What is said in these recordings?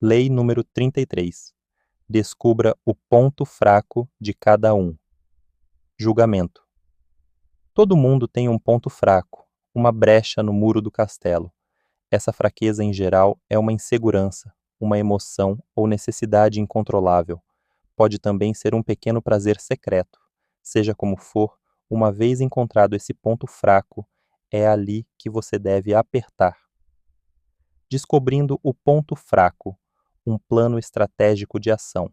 Lei número 33. Descubra o ponto fraco de cada um. Julgamento. Todo mundo tem um ponto fraco, uma brecha no muro do castelo. Essa fraqueza, em geral, é uma insegurança, uma emoção ou necessidade incontrolável. Pode também ser um pequeno prazer secreto. Seja como for, uma vez encontrado esse ponto fraco, é ali que você deve apertar. Descobrindo o ponto fraco, um plano estratégico de ação.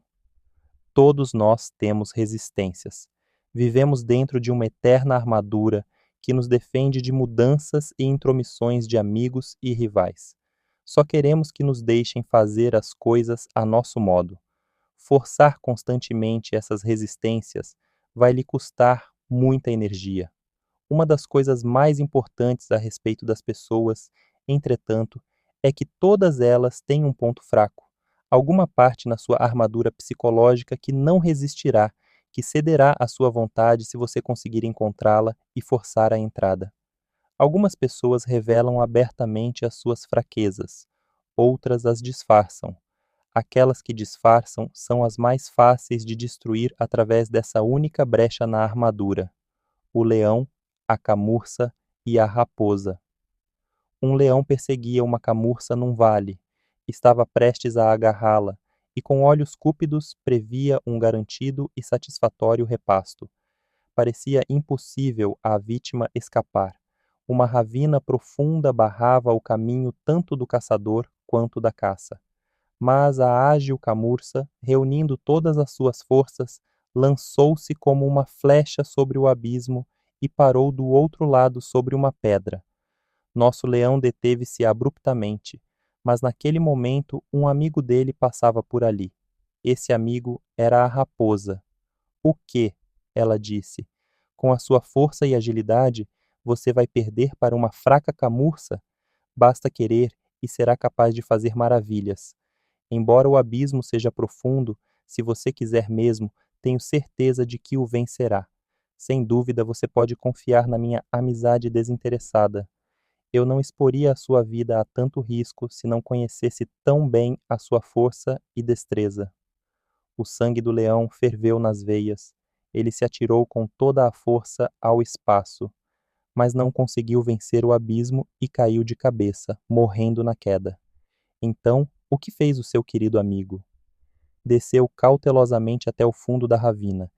Todos nós temos resistências. Vivemos dentro de uma eterna armadura que nos defende de mudanças e intromissões de amigos e rivais. Só queremos que nos deixem fazer as coisas a nosso modo. Forçar constantemente essas resistências vai lhe custar muita energia. Uma das coisas mais importantes a respeito das pessoas, entretanto, é que todas elas têm um ponto fraco, alguma parte na sua armadura psicológica que não resistirá, que cederá à sua vontade se você conseguir encontrá-la e forçar a entrada. Algumas pessoas revelam abertamente as suas fraquezas, outras as disfarçam. Aquelas que disfarçam são as mais fáceis de destruir através dessa única brecha na armadura: o leão, a camurça e a raposa. Um leão perseguia uma camurça num vale. Estava prestes a agarrá-la, e com olhos cúpidos previa um garantido e satisfatório repasto. Parecia impossível à vítima escapar. Uma ravina profunda barrava o caminho tanto do caçador quanto da caça. Mas a ágil camurça, reunindo todas as suas forças, lançou-se como uma flecha sobre o abismo e parou do outro lado sobre uma pedra. Nosso leão deteve-se abruptamente, mas naquele momento um amigo dele passava por ali. Esse amigo era a raposa. O quê? Ela disse. Com a sua força e agilidade, você vai perder para uma fraca camurça? Basta querer e será capaz de fazer maravilhas. Embora o abismo seja profundo, se você quiser mesmo, tenho certeza de que o vencerá. Sem dúvida, você pode confiar na minha amizade desinteressada. Eu não exporia a sua vida a tanto risco se não conhecesse tão bem a sua força e destreza. O sangue do leão ferveu nas veias. Ele se atirou com toda a força ao espaço, mas não conseguiu vencer o abismo e caiu de cabeça, morrendo na queda. Então, o que fez o seu querido amigo? Desceu cautelosamente até o fundo da ravina,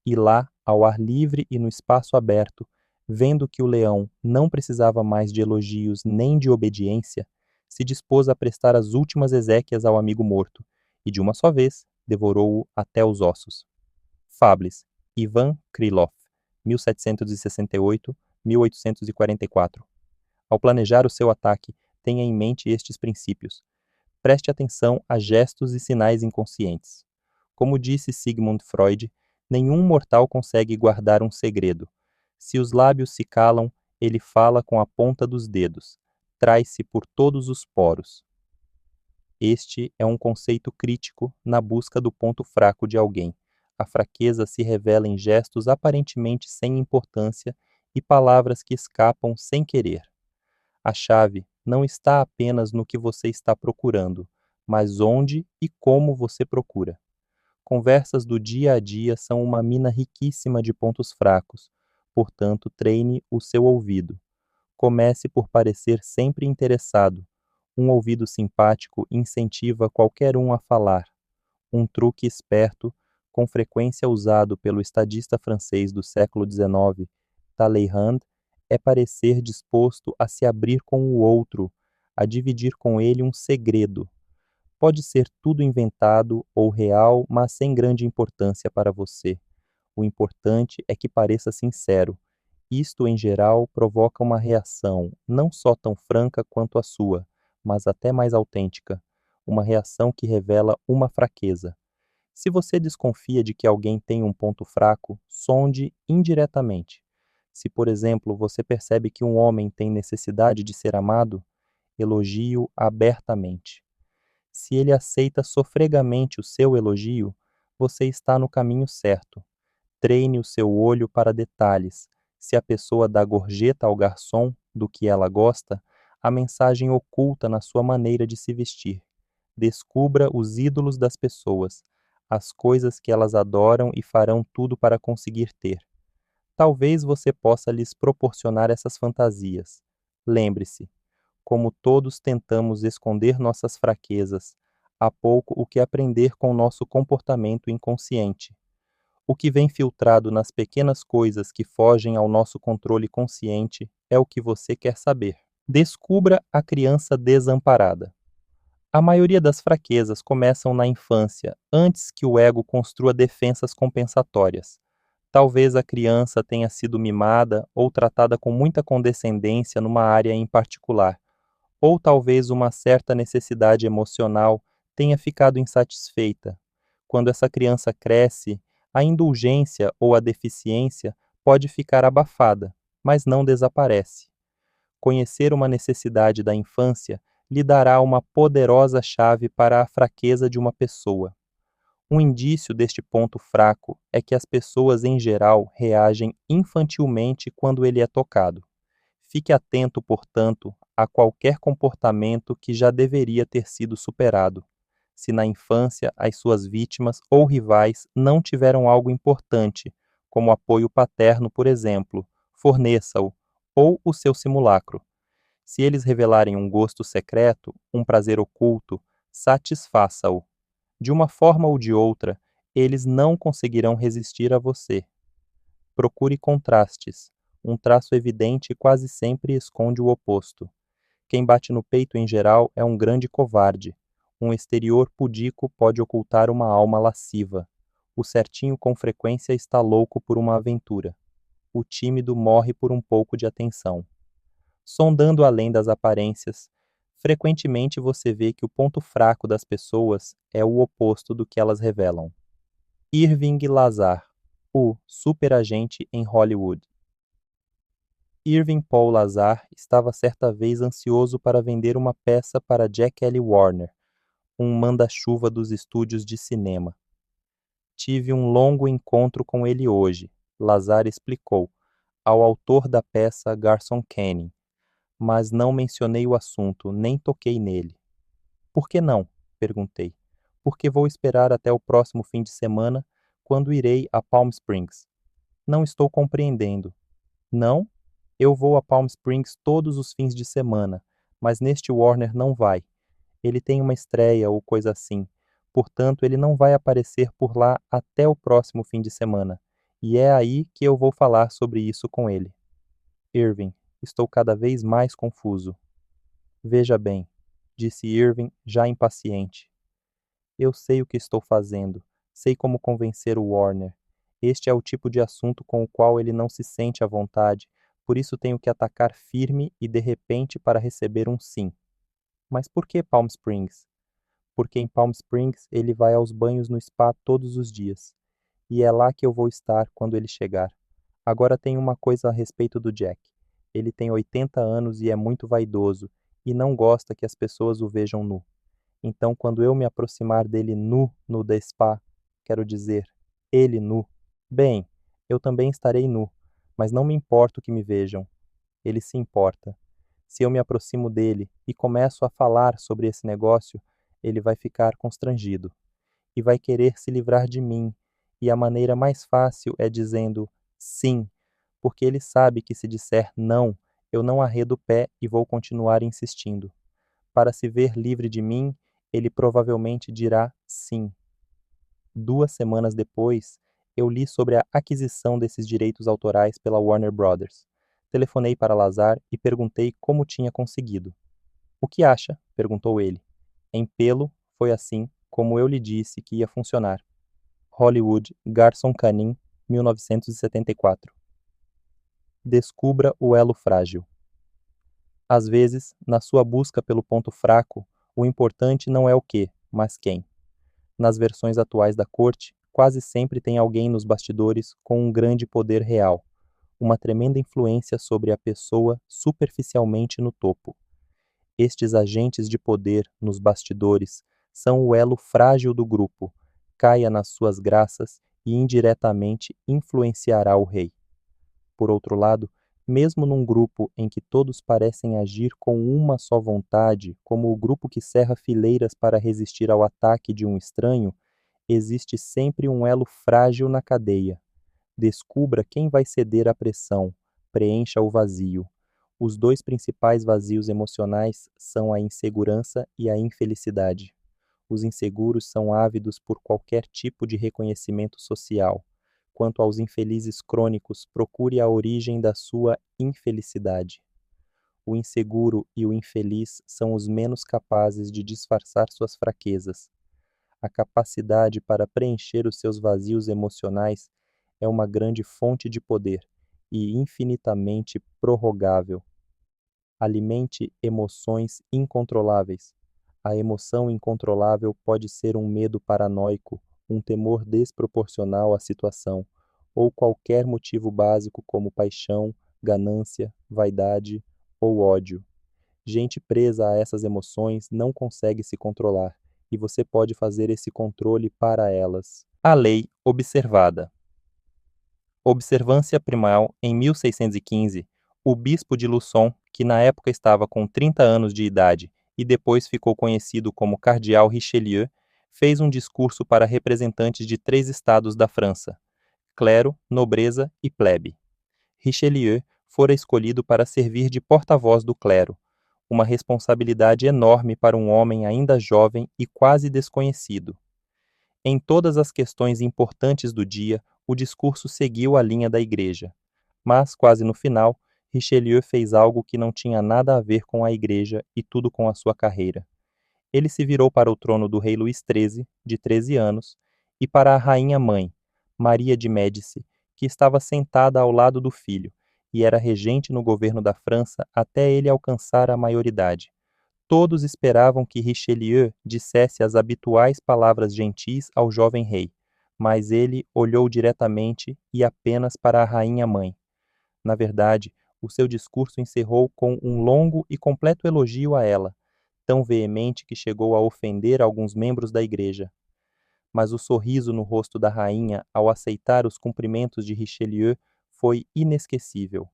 e lá, ao ar livre e no espaço aberto, vendo que o leão não precisava mais de elogios nem de obediência, se dispôs a prestar as últimas exéquias ao amigo morto, e de uma só vez devorou-o até os ossos. Fables, Ivan Krylov, 1768-1844. Ao planejar o seu ataque, tenha em mente estes princípios. Preste atenção a gestos e sinais inconscientes. Como disse Sigmund Freud, nenhum mortal consegue guardar um segredo. Se os lábios se calam, ele fala com a ponta dos dedos. Trai-se por todos os poros. Este é um conceito crítico na busca do ponto fraco de alguém. A fraqueza se revela em gestos aparentemente sem importância e palavras que escapam sem querer. A chave não está apenas no que você está procurando, mas onde e como você procura. Conversas do dia a dia são uma mina riquíssima de pontos fracos, portanto, treine o seu ouvido. Comece por parecer sempre interessado. Um ouvido simpático incentiva qualquer um a falar. Um truque esperto, com frequência usado pelo estadista francês do século XIX, Talleyrand, é parecer disposto a se abrir com o outro, a dividir com ele um segredo. Pode ser tudo inventado ou real, mas sem grande importância para você. O importante é que pareça sincero. Isto, em geral, provoca uma reação não só tão franca quanto a sua, mas até mais autêntica, uma reação que revela uma fraqueza. Se você desconfia de que alguém tem um ponto fraco, sonde indiretamente. Se, por exemplo, você percebe que um homem tem necessidade de ser amado, elogie-o abertamente. Se ele aceita sofregamente o seu elogio, você está no caminho certo. Treine o seu olho para detalhes. Se a pessoa dá gorjeta ao garçom do que ela gosta, a mensagem oculta na sua maneira de se vestir. Descubra os ídolos das pessoas, as coisas que elas adoram e farão tudo para conseguir ter. Talvez você possa lhes proporcionar essas fantasias. Lembre-se, como todos tentamos esconder nossas fraquezas, há pouco o que aprender com nosso comportamento inconsciente. O que vem filtrado nas pequenas coisas que fogem ao nosso controle consciente é o que você quer saber. Descubra a criança desamparada. A maioria das fraquezas começam na infância, antes que o ego construa defensas compensatórias. Talvez a criança tenha sido mimada ou tratada com muita condescendência numa área em particular, ou talvez uma certa necessidade emocional tenha ficado insatisfeita. Quando essa criança cresce, a indulgência ou a deficiência pode ficar abafada, mas não desaparece. Conhecer uma necessidade da infância lhe dará uma poderosa chave para a fraqueza de uma pessoa. Um indício deste ponto fraco é que as pessoas em geral reagem infantilmente quando ele é tocado. Fique atento, portanto, a qualquer comportamento que já deveria ter sido superado. Se na infância as suas vítimas ou rivais não tiveram algo importante, como apoio paterno, por exemplo, forneça-o, ou o seu simulacro. Se eles revelarem um gosto secreto, um prazer oculto, satisfaça-o. De uma forma ou de outra, eles não conseguirão resistir a você. Procure contrastes. Um traço evidente quase sempre esconde o oposto. Quem bate no peito em geral é um grande covarde. Um exterior pudico pode ocultar uma alma lasciva. O certinho com frequência está louco por uma aventura. O tímido morre por um pouco de atenção. Sondando além das aparências, frequentemente você vê que o ponto fraco das pessoas é o oposto do que elas revelam. Irving Lazar, o superagente em Hollywood. Irving Paul Lazar estava certa vez ansioso para vender uma peça para Jack L. Warner, um manda-chuva dos estúdios de cinema. Tive um longo encontro com ele hoje, Lazar explicou, ao autor da peça Garson Kanin, mas não mencionei o assunto, nem toquei nele. Por que não? Perguntei. Porque vou esperar até o próximo fim de semana, quando irei a Palm Springs. Não estou compreendendo. Não? Eu vou a Palm Springs todos os fins de semana, mas neste Warner não vai. Ele tem uma estreia ou coisa assim. Portanto, ele não vai aparecer por lá até o próximo fim de semana. E é aí que eu vou falar sobre isso com ele. Irving, estou cada vez mais confuso. Veja bem, disse Irving, já impaciente. Eu sei o que estou fazendo. Sei como convencer o Warner. Este é o tipo de assunto com o qual ele não se sente à vontade, por isso tenho que atacar firme e de repente para receber um sim. Mas por que Palm Springs? Porque em Palm Springs ele vai aos banhos no spa todos os dias. E é lá que eu vou estar quando ele chegar. Agora tem uma coisa a respeito do Jack. Ele tem 80 anos e é muito vaidoso, e não gosta que as pessoas o vejam nu. Então, quando eu me aproximar dele nu no The Spa, quero dizer, ele nu, bem, eu também estarei nu, mas não me importo que me vejam. Ele se importa. Se eu me aproximo dele e começo a falar sobre esse negócio, ele vai ficar constrangido e vai querer se livrar de mim, e a maneira mais fácil é dizendo sim, porque ele sabe que se disser não, eu não arredo o pé e vou continuar insistindo. Para se ver livre de mim, ele provavelmente dirá sim. 2 semanas depois, eu li sobre a aquisição desses direitos autorais pela Warner Brothers. Telefonei para Lazar e perguntei como tinha conseguido. O que acha? Perguntou ele. Em pelo, foi assim como eu lhe disse que ia funcionar. Hollywood, Garson Kanin, 1974. Descubra o elo frágil. Às vezes, na sua busca pelo ponto fraco, o importante não é o que, mas quem. Nas versões atuais da corte, quase sempre tem alguém nos bastidores com um grande poder real, uma tremenda influência sobre a pessoa superficialmente no topo. Estes agentes de poder nos bastidores são o elo frágil do grupo, caia nas suas graças e indiretamente influenciará o rei. Por outro lado, Mesmo num grupo em que todos parecem agir com uma só vontade, como o grupo que cerra fileiras para resistir ao ataque de um estranho, existe sempre um elo frágil na cadeia. Descubra quem vai ceder à pressão, preencha o vazio. Os dois principais vazios emocionais são a insegurança e a infelicidade. Os inseguros são ávidos por qualquer tipo de reconhecimento social. Quanto aos infelizes crônicos, procure a origem da sua infelicidade. O inseguro e o infeliz são os menos capazes de disfarçar suas fraquezas. A capacidade para preencher os seus vazios emocionais é uma grande fonte de poder e infinitamente prorrogável. Alimente emoções incontroláveis. A emoção incontrolável pode ser um medo paranoico, um temor desproporcional à situação, ou qualquer motivo básico como paixão, ganância, vaidade ou ódio. Gente presa a essas emoções não consegue se controlar, e você pode fazer esse controle para elas. A lei observada. Observância primal em 1615, o bispo de Luçon, que na época estava com 30 anos de idade e depois ficou conhecido como Cardeal Richelieu, fez um discurso para representantes de 3 estados da França: clero, nobreza e plebe. Richelieu fora escolhido para servir de porta-voz do clero, uma responsabilidade enorme para um homem ainda jovem e quase desconhecido. Em todas as questões importantes do dia, o discurso seguiu a linha da Igreja. Mas, quase no final, Richelieu fez algo que não tinha nada a ver com a Igreja e tudo com a sua carreira. Ele se virou para o trono do rei Luís XIII, de 13 anos, e para a rainha-mãe, Maria de Médici, que estava sentada ao lado do filho, e era regente no governo da França até ele alcançar a maioridade. Todos esperavam que Richelieu dissesse as habituais palavras gentis ao jovem rei, mas ele olhou diretamente e apenas para a rainha-mãe. Na verdade, o seu discurso encerrou com um longo e completo elogio a ela, tão veemente que chegou a ofender alguns membros da igreja. Mas o sorriso no rosto da rainha ao aceitar os cumprimentos de Richelieu foi inesquecível.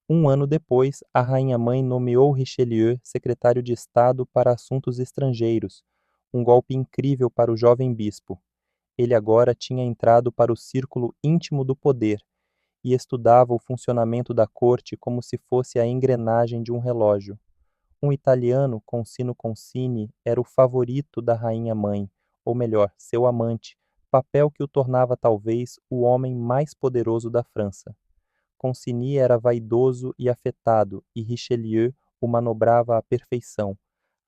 Um ano depois, a rainha-mãe nomeou Richelieu secretário de Estado para Assuntos Estrangeiros, um golpe incrível para o jovem bispo. Ele agora tinha entrado para o círculo íntimo do poder e estudava o funcionamento da corte como se fosse a engrenagem de um relógio. Um italiano, Concino Concini, era o favorito da rainha-mãe, ou melhor, seu amante, papel que o tornava talvez o homem mais poderoso da França. Concini era vaidoso e afetado, e Richelieu o manobrava à perfeição.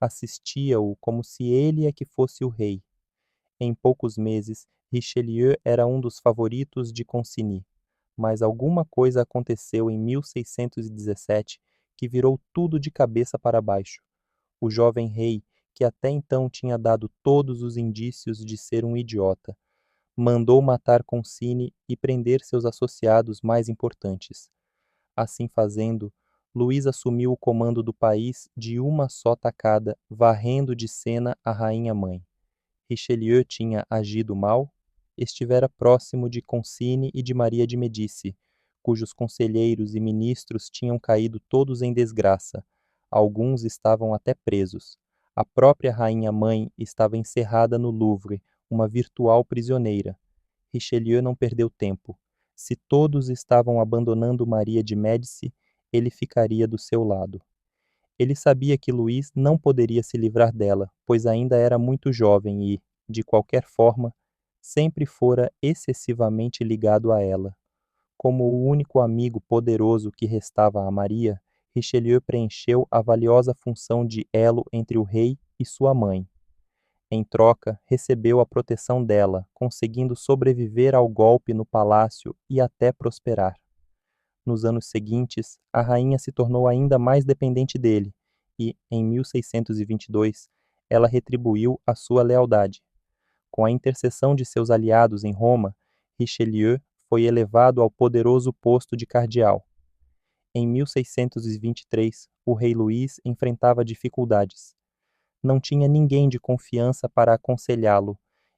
Assistia-o como se ele é que fosse o rei. Em poucos meses, Richelieu era um dos favoritos de Concini. Mas alguma coisa aconteceu em 1617 que virou tudo de cabeça para baixo. O jovem rei, que até então tinha dado todos os indícios de ser um idiota, mandou matar Concini e prender seus associados mais importantes. Assim fazendo, Luís assumiu o comando do país de uma só tacada, varrendo de cena a rainha-mãe. Richelieu tinha agido mal? Estivera próximo de Concini e de Maria de Medici, cujos conselheiros e ministros tinham caído todos em desgraça. Alguns estavam até presos. A própria rainha-mãe estava encerrada no Louvre, uma virtual prisioneira. Richelieu não perdeu tempo. Se todos estavam abandonando Maria de Médici, ele ficaria do seu lado. Ele sabia que Luís não poderia se livrar dela, pois ainda era muito jovem e, de qualquer forma, sempre fora excessivamente ligado a ela. Como o único amigo poderoso que restava a Maria, Richelieu preencheu a valiosa função de elo entre o rei e sua mãe. Em troca, recebeu a proteção dela, conseguindo sobreviver ao golpe no palácio e até prosperar. Nos anos seguintes, a rainha se tornou ainda mais dependente dele e, em 1622, ela retribuiu a sua lealdade. Com a intercessão de seus aliados em Roma, Richelieu foi elevado ao poderoso posto de cardeal. Em 1623, o rei Luís enfrentava dificuldades. Não tinha ninguém de confiança para aconselhá-lo,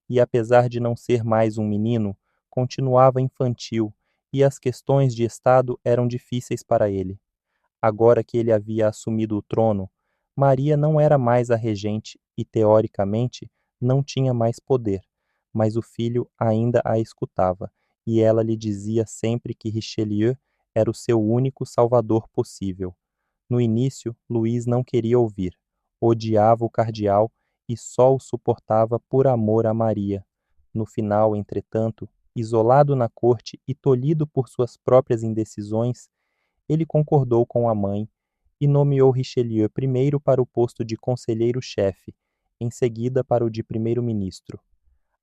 e apesar de não ser mais um menino, continuava infantil e as questões de Estado eram difíceis para ele. Agora que ele havia assumido o trono, Maria não era mais a regente e, teoricamente, não tinha mais poder, mas o filho ainda a escutava, e ela lhe dizia sempre que Richelieu era o seu único salvador possível. No início, Luís não queria ouvir, odiava o cardeal e só o suportava por amor a Maria. No final, entretanto, isolado na corte e tolhido por suas próprias indecisões, ele concordou com a mãe e nomeou Richelieu primeiro para o posto de conselheiro-chefe, em seguida para o de primeiro-ministro.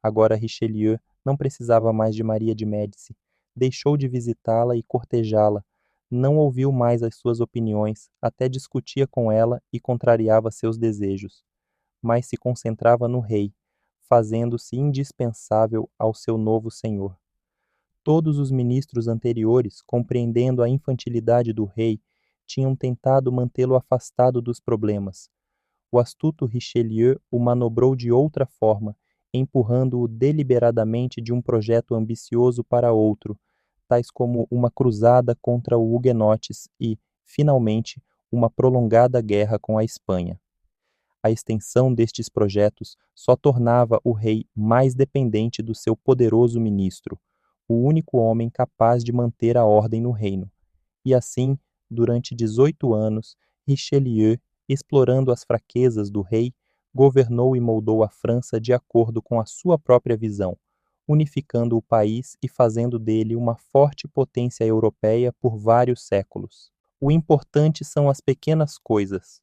Agora Richelieu não precisava mais de Maria de Médici, deixou de visitá-la e cortejá-la, não ouviu mais as suas opiniões, até discutia com ela e contrariava seus desejos, mas se concentrava no rei, fazendo-se indispensável ao seu novo senhor. Todos os ministros anteriores, compreendendo a infantilidade do rei, tinham tentado mantê-lo afastado dos problemas. O astuto Richelieu o manobrou de outra forma, empurrando-o deliberadamente de um projeto ambicioso para outro, tais como uma cruzada contra os huguenotes e, finalmente, uma prolongada guerra com a Espanha. A extensão destes projetos só tornava o rei mais dependente do seu poderoso ministro, o único homem capaz de manter a ordem no reino. E assim, durante 18 anos, Richelieu, explorando as fraquezas do rei, governou e moldou a França de acordo com a sua própria visão, unificando o país e fazendo dele uma forte potência europeia por vários séculos. O importante são as pequenas coisas.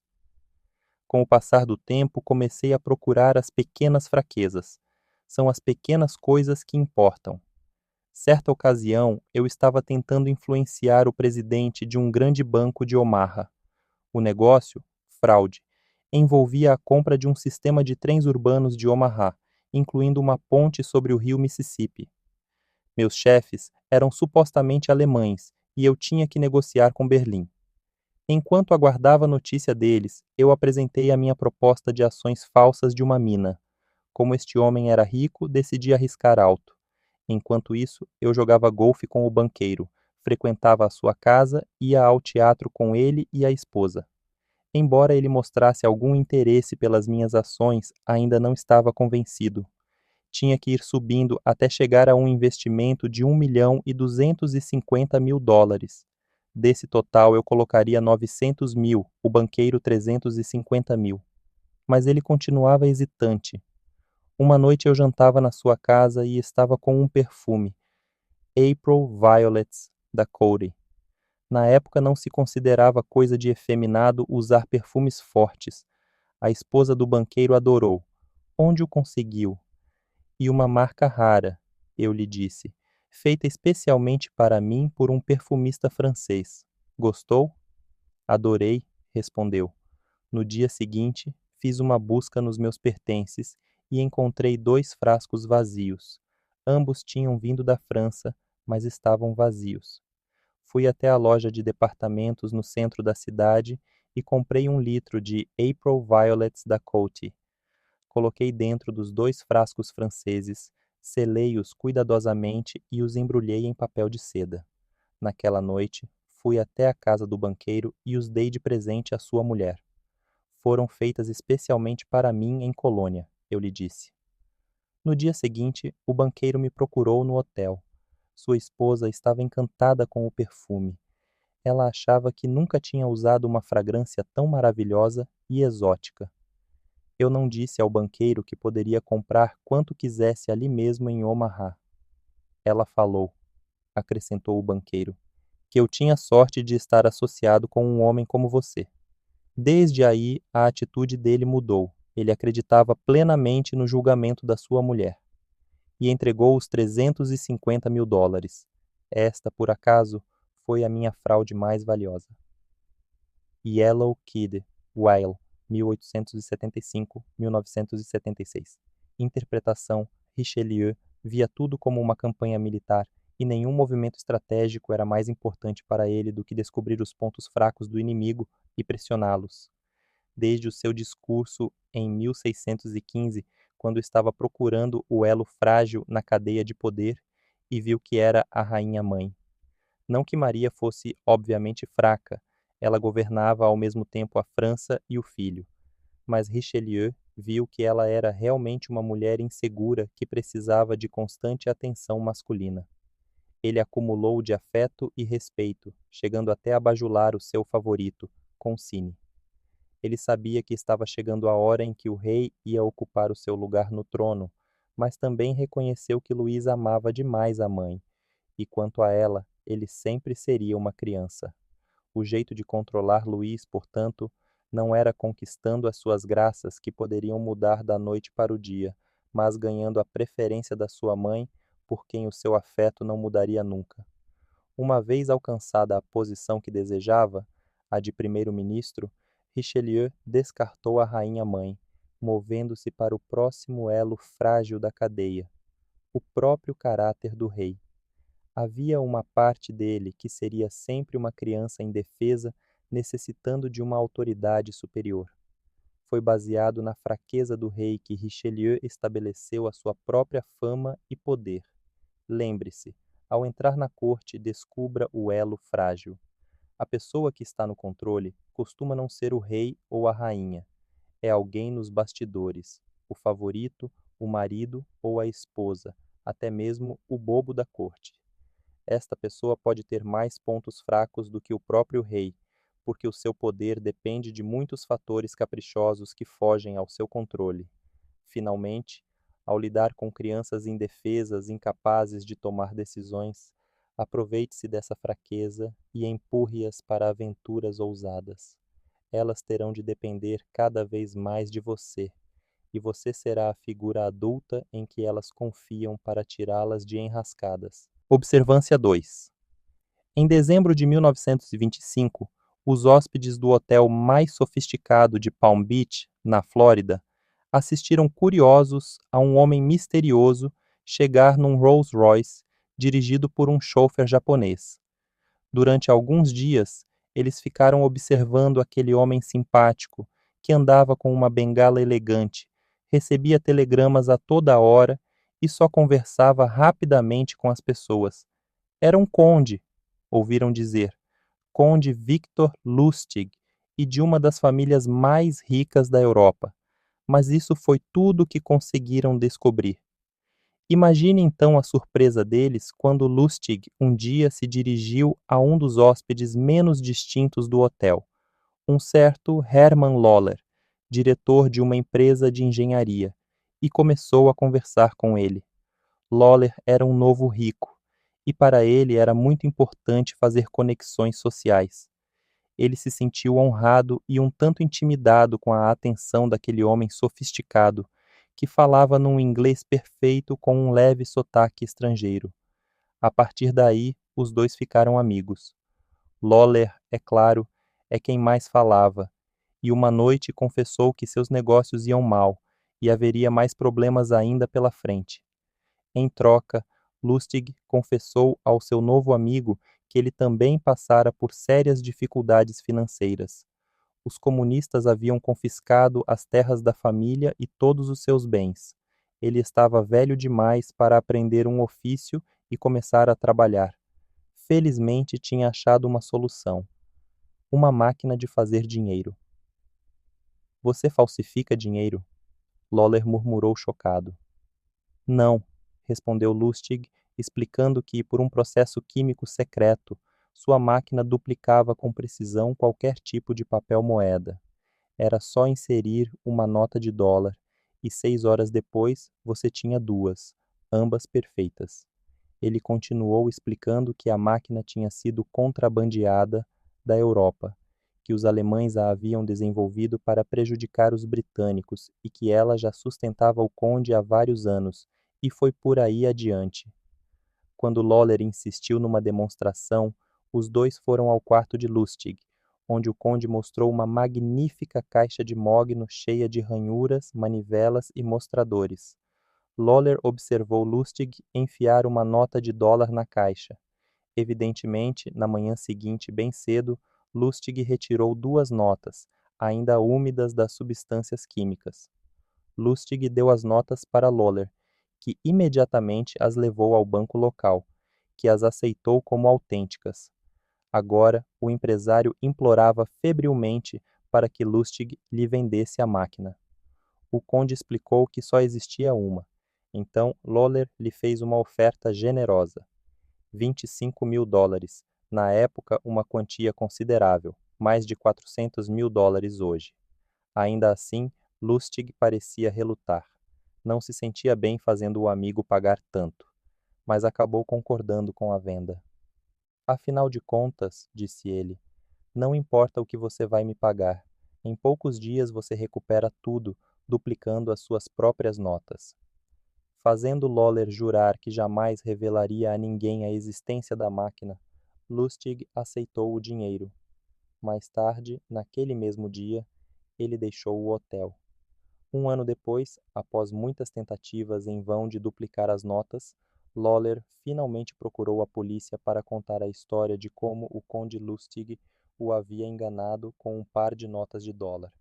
Com o passar do tempo, comecei a procurar as pequenas fraquezas. São as pequenas coisas que importam. Certa ocasião, eu estava tentando influenciar o presidente de um grande banco de Omaha. O negócio, fraude, envolvia a compra de um sistema de trens urbanos de Omaha, incluindo uma ponte sobre o rio Mississippi. Meus chefes eram supostamente alemães e eu tinha que negociar com Berlim. Enquanto aguardava notícia deles, eu apresentei a minha proposta de ações falsas de uma mina. Como este homem era rico, decidi arriscar alto. Enquanto isso, eu jogava golfe com o banqueiro, frequentava a sua casa, ia ao teatro com ele e a esposa. Embora ele mostrasse algum interesse pelas minhas ações, ainda não estava convencido. Tinha que ir subindo até chegar a um investimento de 1.250.000 dólares. Desse total, eu colocaria 900 mil, o banqueiro 350 mil. Mas ele continuava hesitante. Uma noite eu jantava na sua casa e estava com um perfume, April Violets, da Coty. Na época não se considerava coisa de efeminado usar perfumes fortes. A esposa do banqueiro adorou. Onde o conseguiu? E uma marca rara, eu lhe disse, feita especialmente para mim por um perfumista francês. Gostou? Adorei, respondeu. No dia seguinte, fiz uma busca nos meus pertences e encontrei 2 frascos vazios. Ambos tinham vindo da França, mas estavam vazios. Fui até a loja de departamentos no centro da cidade e comprei 1 litro de April Violets da Coty. Coloquei dentro dos 2 frascos franceses, selei-os cuidadosamente e os embrulhei em papel de seda. Naquela noite, fui até a casa do banqueiro e os dei de presente à sua mulher. Foram feitas especialmente para mim em Colônia, eu lhe disse. No dia seguinte, o banqueiro me procurou no hotel. Sua esposa estava encantada com o perfume. Ela achava que nunca tinha usado uma fragrância tão maravilhosa e exótica. Eu não disse ao banqueiro que poderia comprar quanto quisesse ali mesmo em Omaha. Ela falou, acrescentou o banqueiro, que eu tinha sorte de estar associado com um homem como você. Desde aí, a atitude dele mudou. Ele acreditava plenamente no julgamento da sua mulher. E entregou os 350.000 dólares. Esta, por acaso, foi a minha fraude mais valiosa. Yellow Kid, Weil, 1875-1976. Interpretação: Richelieu via tudo como uma campanha militar e nenhum movimento estratégico era mais importante para ele do que descobrir os pontos fracos do inimigo e pressioná-los. Desde o seu discurso em 1615, quando estava procurando o elo frágil na cadeia de poder e viu que era a rainha-mãe. Não que Maria fosse obviamente fraca, ela governava ao mesmo tempo a França e o filho, mas Richelieu viu que ela era realmente uma mulher insegura que precisava de constante atenção masculina. Ele acumulou de afeto e respeito, chegando até a bajular o seu favorito, Concini. Ele sabia que estava chegando a hora em que o rei ia ocupar o seu lugar no trono, mas também reconheceu que Luísa amava demais a mãe, e quanto a ela, ele sempre seria uma criança. O jeito de controlar Luís, portanto, não era conquistando as suas graças que poderiam mudar da noite para o dia, mas ganhando a preferência da sua mãe, por quem o seu afeto não mudaria nunca. Uma vez alcançada a posição que desejava, a de primeiro-ministro, Richelieu descartou a rainha-mãe, movendo-se para o próximo elo frágil da cadeia, o próprio caráter do rei. Havia uma parte dele que seria sempre uma criança indefesa, necessitando de uma autoridade superior. Foi baseado na fraqueza do rei que Richelieu estabeleceu a sua própria fama e poder. Lembre-se, ao entrar na corte, descubra o elo frágil. A pessoa que está no controle costuma não ser o rei ou a rainha. É alguém nos bastidores, o favorito, o marido ou a esposa, até mesmo o bobo da corte. Esta pessoa pode ter mais pontos fracos do que o próprio rei, porque o seu poder depende de muitos fatores caprichosos que fogem ao seu controle. Finalmente, ao lidar com crianças indefesas, incapazes de tomar decisões, aproveite-se dessa fraqueza e empurre-as para aventuras ousadas. Elas terão de depender cada vez mais de você, e você será a figura adulta em que elas confiam para tirá-las de enrascadas. Observância 2. Em dezembro de 1925, os hóspedes do hotel mais sofisticado de Palm Beach, na Flórida, assistiram curiosos a um homem misterioso chegar num Rolls-Royce dirigido por um chauffeur japonês. Durante alguns dias, eles ficaram observando aquele homem simpático que andava com uma bengala elegante, recebia telegramas a toda hora e só conversava rapidamente com as pessoas. Era um conde, ouviram dizer, Conde Victor Lustig, e de uma das famílias mais ricas da Europa. Mas isso foi tudo o que conseguiram descobrir. Imagine então a surpresa deles quando Lustig um dia se dirigiu a um dos hóspedes menos distintos do hotel, um certo Hermann Loller, diretor de uma empresa de engenharia, e começou a conversar com ele. Loller era um novo rico, e para ele era muito importante fazer conexões sociais. Ele se sentiu honrado e um tanto intimidado com a atenção daquele homem sofisticado, que falava num inglês perfeito com um leve sotaque estrangeiro. A partir daí, os dois ficaram amigos. Loller, é claro, é quem mais falava, e uma noite confessou que seus negócios iam mal e haveria mais problemas ainda pela frente. Em troca, Lustig confessou ao seu novo amigo que ele também passara por sérias dificuldades financeiras. Os comunistas haviam confiscado as terras da família e todos os seus bens. Ele estava velho demais para aprender um ofício e começar a trabalhar. Felizmente tinha achado uma solução: uma máquina de fazer dinheiro. Você falsifica dinheiro? Loller murmurou chocado. Não, respondeu Lustig, explicando que, por um processo químico secreto, sua máquina duplicava com precisão qualquer tipo de papel-moeda. Era só inserir uma nota de dólar, e 6 horas depois você tinha duas, ambas perfeitas. Ele continuou explicando que a máquina tinha sido contrabandeada da Europa, que os alemães a haviam desenvolvido para prejudicar os britânicos e que ela já sustentava o conde há vários anos, e foi por aí adiante. Quando Loller insistiu numa demonstração, os dois foram ao quarto de Lustig, onde o conde mostrou uma magnífica caixa de mogno cheia de ranhuras, manivelas e mostradores. Loller observou Lustig enfiar uma nota de dólar na caixa. Evidentemente, na manhã seguinte, bem cedo, Lustig retirou duas notas, ainda úmidas das substâncias químicas. Lustig deu as notas para Loller, que imediatamente as levou ao banco local, que as aceitou como autênticas. Agora, o empresário implorava febrilmente para que Lustig lhe vendesse a máquina. O conde explicou que só existia uma. Então, Lawler lhe fez uma oferta generosa. $25.000, na época uma quantia considerável, mais de $400.000 hoje. Ainda assim, Lustig parecia relutar. Não se sentia bem fazendo o amigo pagar tanto, mas acabou concordando com a venda. Afinal de contas, disse ele, não importa o que você vai me pagar. Em poucos dias você recupera tudo, duplicando as suas próprias notas. Fazendo Lawler jurar que jamais revelaria a ninguém a existência da máquina, Lustig aceitou o dinheiro. Mais tarde, naquele mesmo dia, ele deixou o hotel. Um ano depois, após muitas tentativas em vão de duplicar as notas, Lawler finalmente procurou a polícia para contar a história de como o conde Lustig o havia enganado com um par de notas de dólar,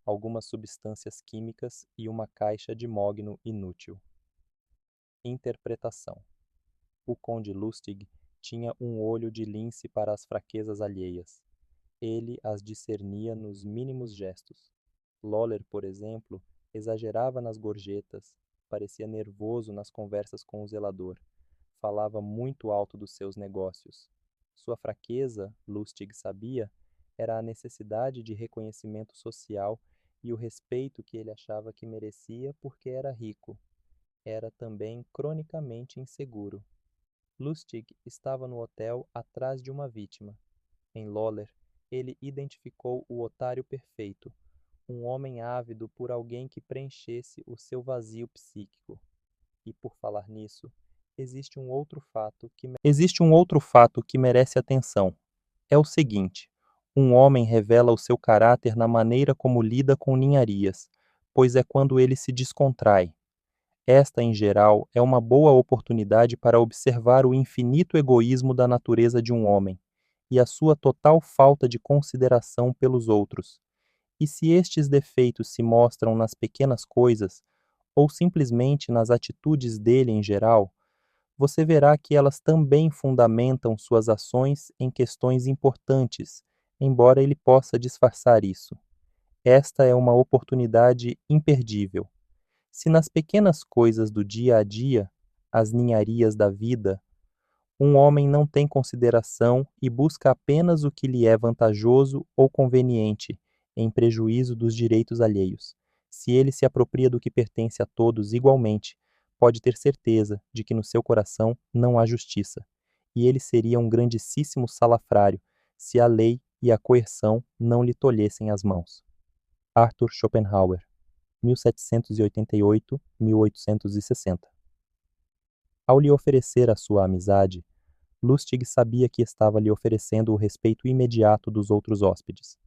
algumas substâncias químicas e uma caixa de mogno inútil. Interpretação. O conde Lustig tinha um olho de lince para as fraquezas alheias. Ele as discernia nos mínimos gestos. Lawler, por exemplo, exagerava nas gorjetas, parecia nervoso nas conversas com o zelador, falava muito alto dos seus negócios. Sua fraqueza, Lustig sabia, era a necessidade de reconhecimento social e o respeito que ele achava que merecia porque era rico. Era também cronicamente inseguro. Lustig estava no hotel atrás de uma vítima. Em Lawler, ele identificou o otário perfeito, um homem ávido por alguém que preenchesse o seu vazio psíquico. E por falar nisso, existe um outro fato que merece atenção. É o seguinte: um homem revela o seu caráter na maneira como lida com ninharias, pois é quando ele se descontrai. Esta, em geral, é uma boa oportunidade para observar o infinito egoísmo da natureza de um homem e a sua total falta de consideração pelos outros. E se estes defeitos se mostram nas pequenas coisas, ou simplesmente nas atitudes dele em geral, você verá que elas também fundamentam suas ações em questões importantes, embora ele possa disfarçar isso. Esta é uma oportunidade imperdível. Se nas pequenas coisas do dia a dia, as ninharias da vida, um homem não tem consideração e busca apenas o que lhe é vantajoso ou conveniente, em prejuízo dos direitos alheios. Se ele se apropria do que pertence a todos igualmente, pode ter certeza de que no seu coração não há justiça, e ele seria um grandíssimo salafrário se a lei e a coerção não lhe tolhessem as mãos. Arthur Schopenhauer, 1788-1860. Ao lhe oferecer a sua amizade, Lustig sabia que estava lhe oferecendo o respeito imediato dos outros hóspedes.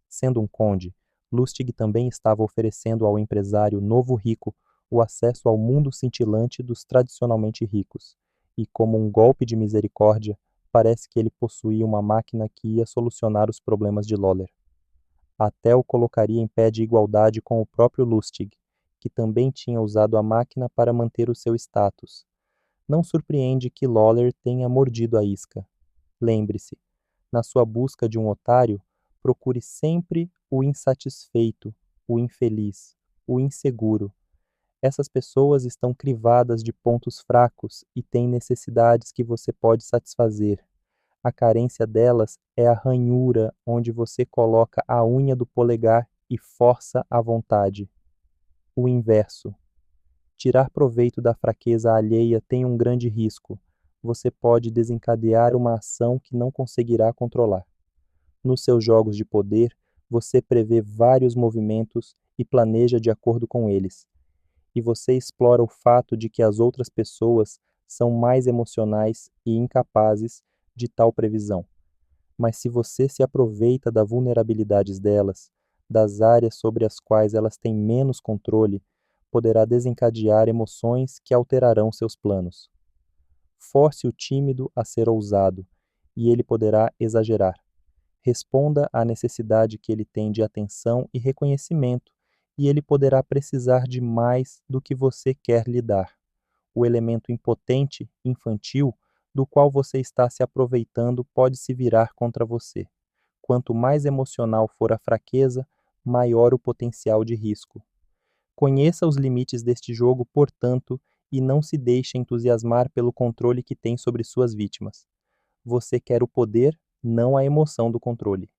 Sendo um conde, Lustig também estava oferecendo ao empresário novo rico o acesso ao mundo cintilante dos tradicionalmente ricos, e como um golpe de misericórdia, parece que ele possuía uma máquina que ia solucionar os problemas de Lawler. Até o colocaria em pé de igualdade com o próprio Lustig, que também tinha usado a máquina para manter o seu status. Não surpreende que Lawler tenha mordido a isca. Lembre-se, na sua busca de um otário, procure sempre o insatisfeito, o infeliz, o inseguro. Essas pessoas estão crivadas de pontos fracos e têm necessidades que você pode satisfazer. A carência delas é a ranhura onde você coloca a unha do polegar e força a vontade. O inverso. Tirar proveito da fraqueza alheia tem um grande risco. Você pode desencadear uma ação que não conseguirá controlar. Nos seus jogos de poder, você prevê vários movimentos e planeja de acordo com eles. E você explora o fato de que as outras pessoas são mais emocionais e incapazes de tal previsão. Mas se você se aproveita das vulnerabilidades delas, das áreas sobre as quais elas têm menos controle, poderá desencadear emoções que alterarão seus planos. Force o tímido a ser ousado, e ele poderá exagerar. Responda à necessidade que ele tem de atenção e reconhecimento, e ele poderá precisar de mais do que você quer lhe dar. O elemento impotente, infantil, do qual você está se aproveitando pode se virar contra você. Quanto mais emocional for a fraqueza, maior o potencial de risco. Conheça os limites deste jogo, portanto, e não se deixe entusiasmar pelo controle que tem sobre suas vítimas. Você quer o poder, não a emoção do controle.